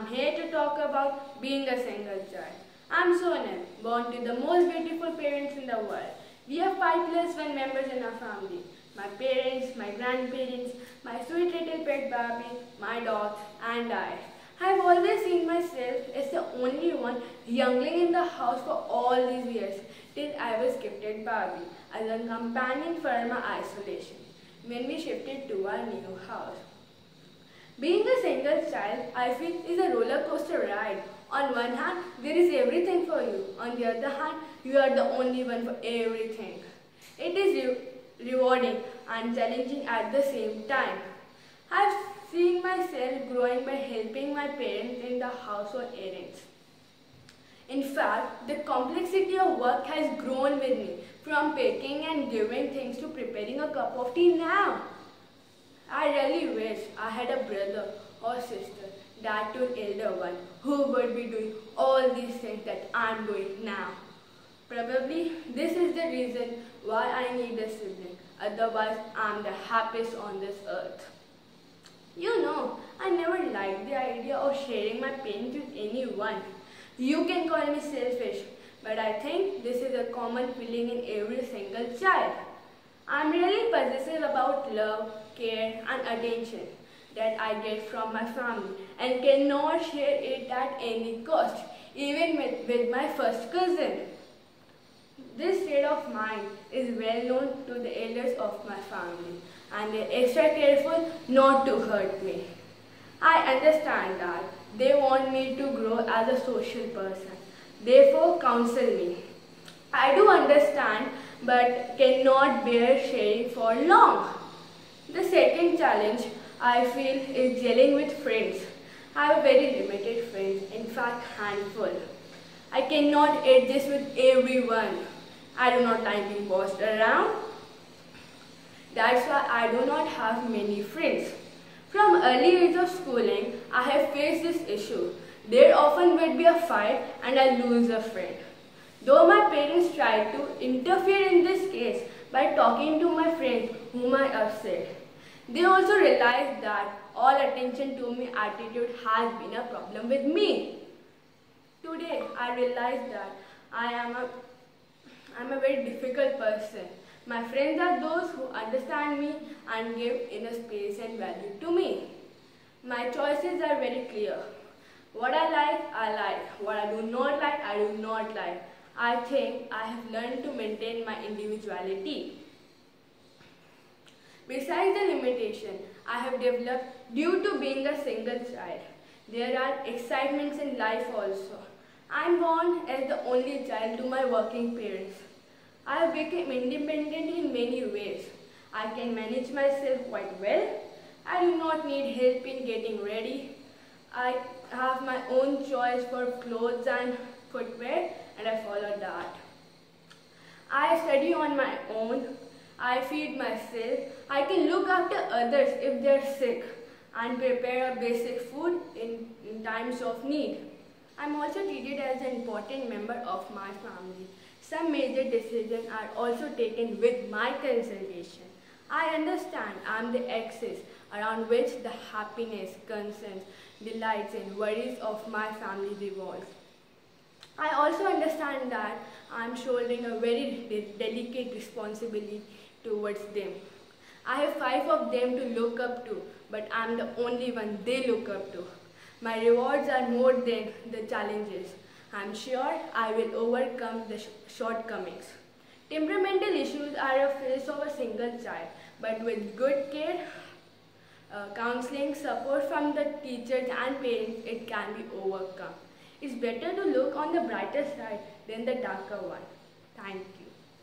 I'm here to talk about being a single child. I'm Sonal, born to the most beautiful parents in the world. We have 5+1 members in our family. My parents, my grandparents, my sweet little pet Barbie, my dog, and I. I've always seen myself as the only one youngling in the house for all these years, till I was gifted Barbie as a companion for my isolation when we shifted to our new house. Being a single child, I feel, is a roller coaster ride. On one hand, there is everything for you. On the other hand, you are the only one for everything. It is rewarding and challenging at the same time. I've seen myself growing by helping my parents in the household errands. In fact, the complexity of work has grown with me, from packing and giving things to preparing a cup of tea now. I really wish I had a brother or sister, that too elder one, who would be doing all these things that I'm doing now. Probably this is the reason why I need a sibling, otherwise I'm the happiest on this earth. You know, I never liked the idea of sharing my pain with anyone. You can call me selfish, but I think this is a common feeling in every single child. I'm really possessive about love, care and attention that I get from my family and cannot share it at any cost, even with my first cousin. This state of mind is well known to the elders of my family and they're extra careful not to hurt me. I understand that they want me to grow as a social person, therefore counsel me. I do understand but cannot bear sharing for long. The second challenge I feel is dealing with friends. I have very limited friends, in fact handful. I cannot adjust with everyone. I do not like being bossed around. That's why I do not have many friends. From early age of schooling, I have faced this issue. There often would be a fight and I lose a friend. Though my parents tried to interfere in this case by talking to my friends whom I upset, they also realized that all attention to me attitude has been a problem with me. Today, I realize that I'm a very difficult person. My friends are those who understand me and give inner space and value to me. My choices are very clear. What I like. What I do not like, I do not like. I think I have learned to maintain my individuality. Besides the limitation I have developed due to being a single child, there are excitements in life also. I am born as the only child to my working parents. I have become independent in many ways. I can manage myself quite well. I do not need help in getting ready. I have my own choice for clothes and footwear and I follow that. I study on my own. I feed myself. I can look after others if they are sick and prepare a basic food in times of need. I am also treated as an important member of my family. Some major decisions are also taken with my consultation. I understand I am the axis around which the happiness, concerns, delights and worries of my family revolve. I also understand that I am shouldering a very delicate responsibility towards them. I have 5 of them to look up to, but I am the only one they look up to. My rewards are more than the challenges. I am sure I will overcome the shortcomings. Temperamental issues are a phase of a single child, but with good care, counseling, support from the teachers and parents, it can be overcome. It's better to look on the brighter side than the darker one. Thank you.